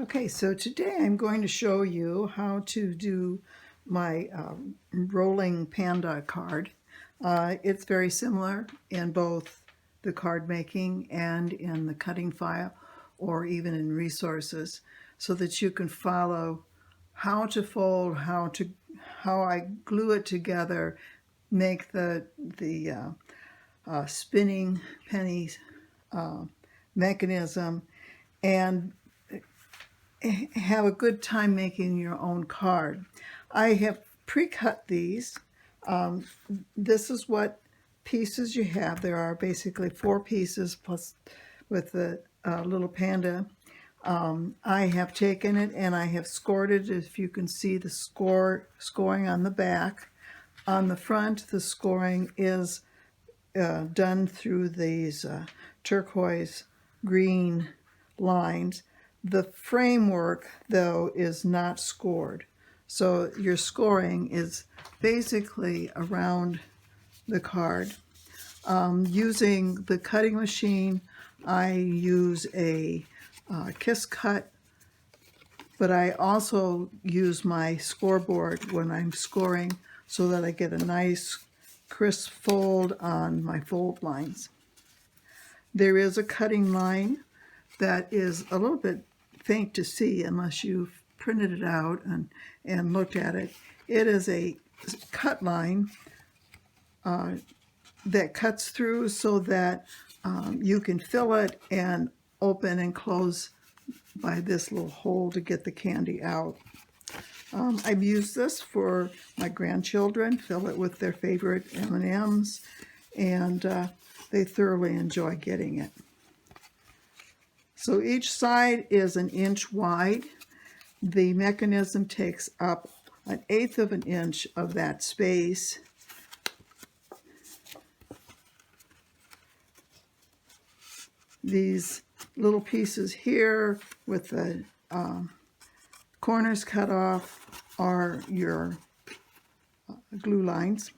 Okay, so today I'm going to show you how to do my rolling Panda card. It's very similar in both the card making and in the cutting file, or even in resources, so that you can follow how to fold, how I glue it together, make the spinning pennies mechanism, and have a good time making your own card. I have pre-cut these. This is what pieces you have. There are basically 4 pieces plus with the little panda. I have taken it and I have scored it. If you can see the scoring on the back. On the front, the scoring is done through these turquoise green lines. The framework, though, is not scored. So your scoring is basically around the card. Using the cutting machine, I use a Kiss cut, but I also use my scoreboard when I'm scoring so that I get a nice crisp fold on my fold lines. There is a cutting line that is a little bit faint to see unless you've printed it out and looked at it. It is a cut line that cuts through so that you can fill it and open and close by this little hole to get the candy out. I've used this for my grandchildren, fill it with their favorite M&Ms, and they thoroughly enjoy getting it. So each side is 1 inch wide. The mechanism takes up 1/8 of an inch of that space. These little pieces here with the corners cut off are your glue lines.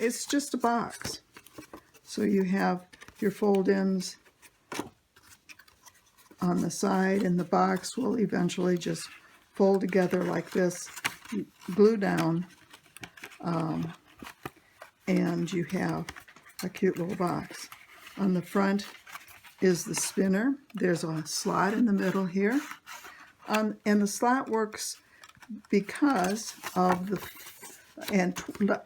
It's just a box. So you have your fold-ins on the side, and the box will eventually just fold together like this, glue down, and you have a cute little box. On the front is the spinner. There's a slot in the middle here, and the slot works because of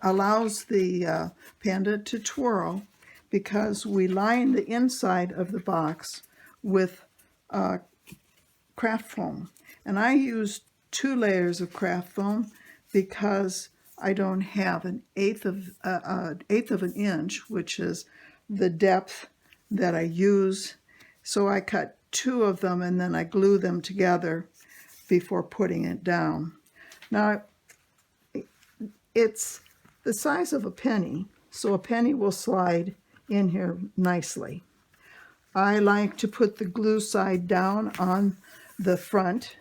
allows the Panda to twirl, because we line the inside of the box with craft foam, and I use 2 layers of craft foam because I don't have 1/8 of an inch, which is the depth that I use. So I cut 2 of them and then I glue them together before putting it down. Now, it's the size of a penny, so a penny will slide in here nicely. I like to put the glue side down on the front,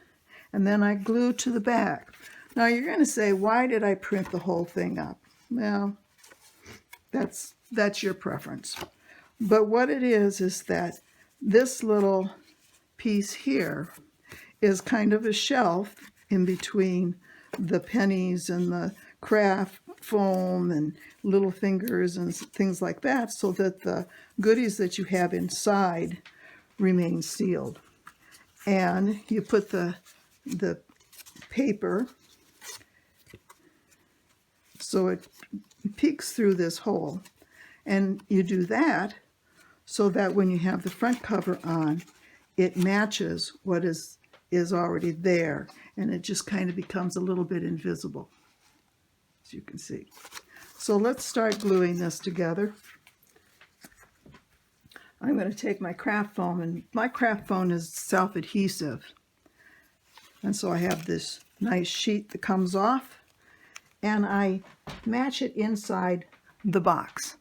and then I glue to the back. Now you're going to say, why did I print the whole thing up? Well, that's your preference. But what it is that this little piece here is kind of a shelf in between the pennies and the craft foam and little fingers and things like that, so that the goodies that you have inside remain sealed. And you put the paper so it peeks through this hole, and you do that so that when you have the front cover on, it matches what is already there, and it just kind of becomes a little bit invisible, as you can see. So let's start gluing this together. I'm going to take my craft foam, and my craft foam is self-adhesive, and so I have this nice sheet that comes off, and I match it inside the box.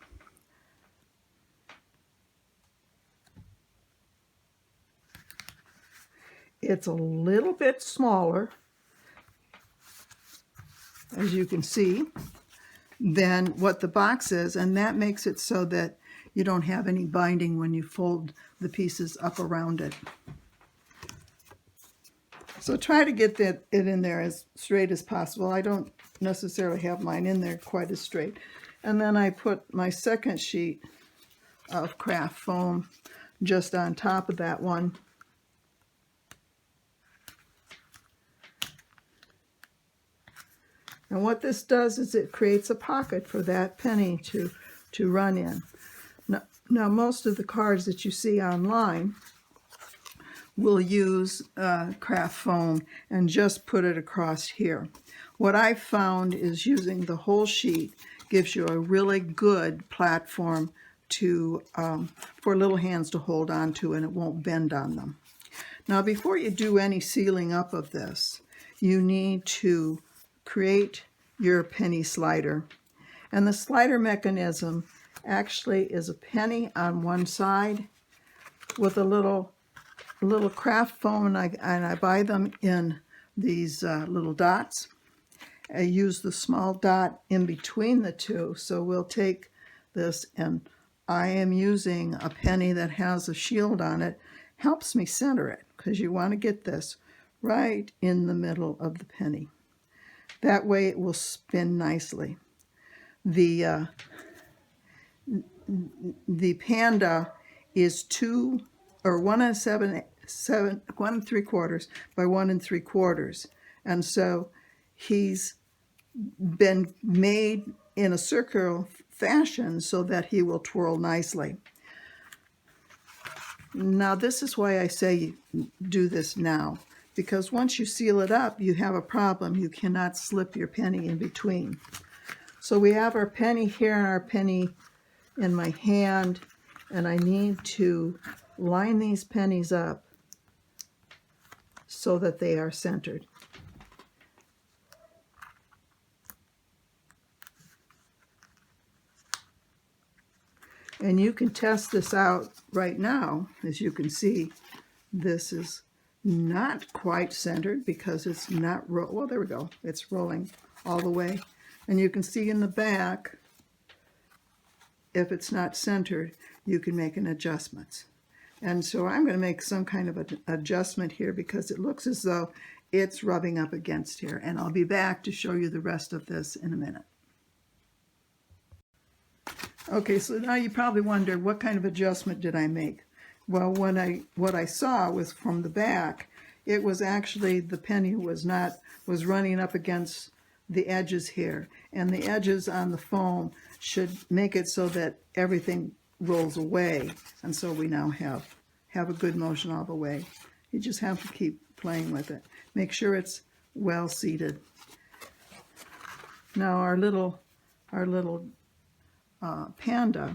It's a little bit smaller, as you can see, than what the box is, and that makes it so that you don't have any binding when you fold the pieces up around it. So try to get it in there as straight as possible. I don't necessarily have mine in there quite as straight. And then I put my second sheet of craft foam just on top of that one. And what this does is it creates a pocket for that penny to run in. Now most of the cards that you see online will use craft foam and just put it across here. What I've found is using the whole sheet gives you a really good platform to for little hands to hold on to, and it won't bend on them. Now before you do any sealing up of this, you need to create your penny slider. And the slider mechanism actually is a penny on one side with a little craft foam, and I buy them in these little dots. I use the small dot in between the two, so we'll take this, and I am using a penny that has a shield on it. Helps me center it, because you want to get this right in the middle of the penny. That way it will spin nicely. The Panda is 1 3/4 by 1 3/4, and so he's been made in a circular fashion so that he will twirl nicely. Now this is why I say do this now, because once you seal it up, you have a problem. You cannot slip your penny in between. So we have our penny here and our penny in my hand, and I need to line these pennies up so that they are centered. And you can test this out right now. As you can see, this is not quite centered because it's not, well, there we go. It's rolling all the way. And you can see in the back, if it's not centered, you can make an adjustment. And so I'm going to make some kind of an adjustment here because it looks as though it's rubbing up against here. And I'll be back to show you the rest of this in a minute. Okay, so now you probably wonder, what kind of adjustment did I make? Well, what I saw was from the back, it was actually the penny was running up against the edges here, and the edges on the foam should make it so that everything rolls away, and so we now have a good motion all the way. You just have to keep playing with it. Make sure it's well seated. Now our little Panda,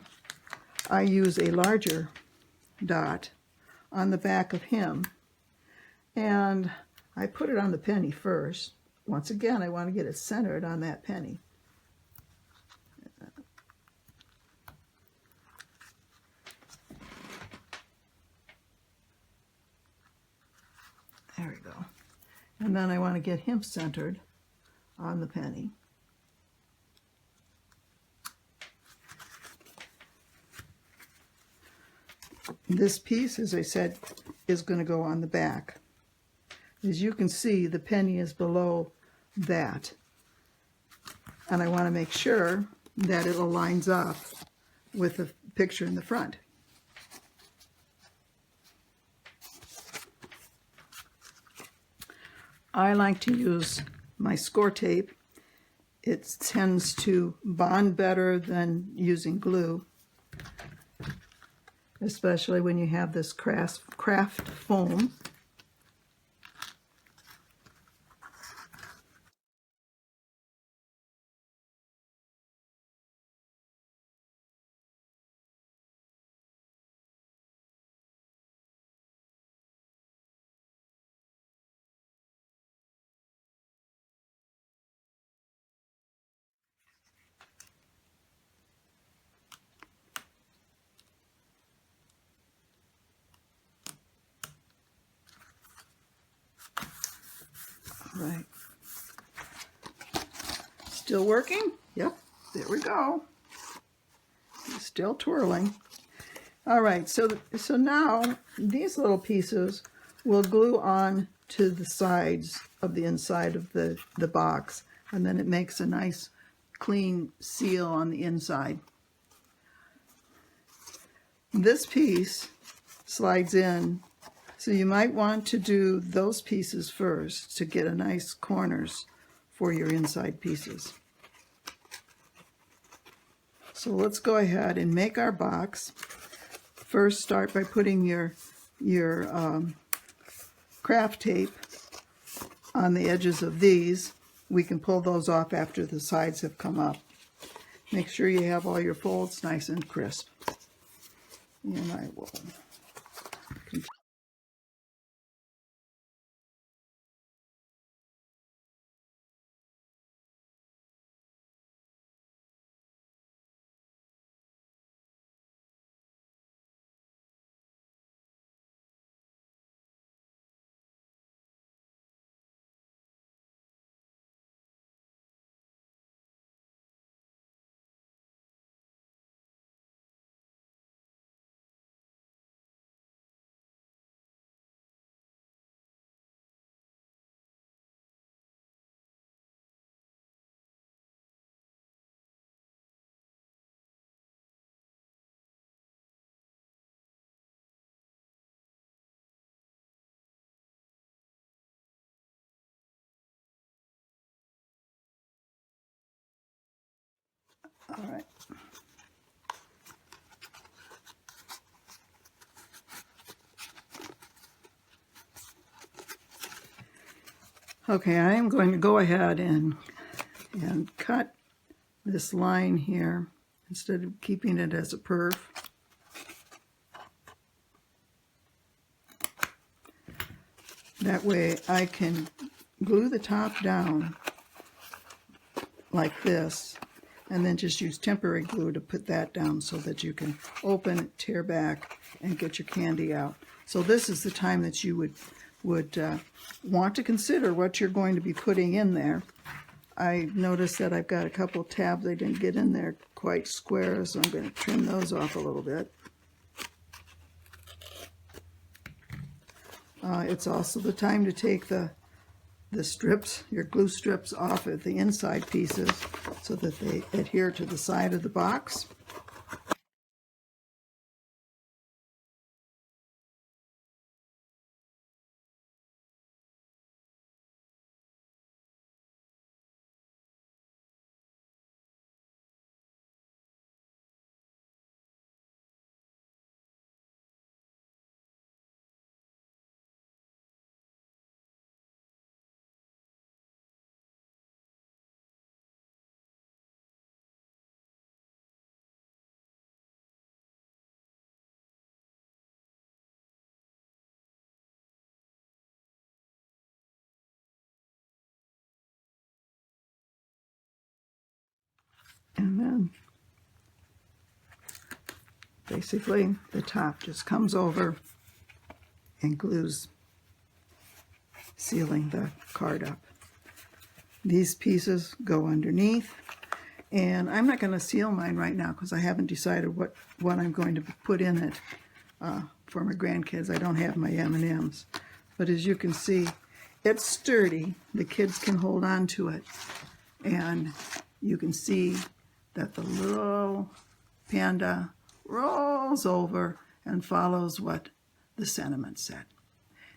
I use a larger dot on the back of him, and I put it on the penny first. Once again, I want to get it centered on that penny. There we go. And then I want to get him centered on the penny. This piece, as I said, is going to go on the back. As you can see, the penny is below that. And I want to make sure that it aligns up with the picture in the front. I like to use my score tape. It tends to bond better than using glue, especially when you have this craft foam. Right. Still working? Yep, there we go. Still twirling. All right, so now these little pieces will glue on to the sides of the inside of the box, and then it makes a nice clean seal on the inside. This piece slides in, so you might want to do those pieces first to get a nice corners for your inside pieces. So let's go ahead and make our box. First, start by putting your craft tape on the edges of these. We can pull those off after the sides have come up. Make sure you have all your folds nice and crisp. And I will continue. All right. Okay, I am going to go ahead and cut this line here instead of keeping it as a perf. That way I can glue the top down like this, and then just use temporary glue to put that down so that you can open it, tear back, and get your candy out. So this is the time that you would want to consider what you're going to be putting in there. I noticed that I've got a couple tabs I didn't get in there quite square, so I'm going to trim those off a little bit. It's also the time to take the strips, your glue strips, off of the inside pieces so that they adhere to the side of the box. And then basically the top just comes over and glues, sealing the card up. These pieces go underneath, and I'm not going to seal mine right now because I haven't decided what I'm going to put in it for my grandkids. I don't have my M&Ms, but as you can see, it's sturdy. The kids can hold on to it, and you can see that the little panda rolls over and follows what the sentiment said.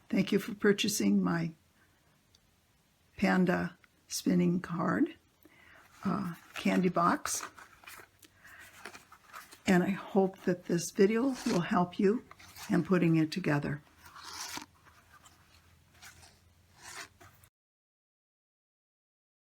Thank you for purchasing my Panda spinning card candy box, and I hope that this video will help you in putting it together.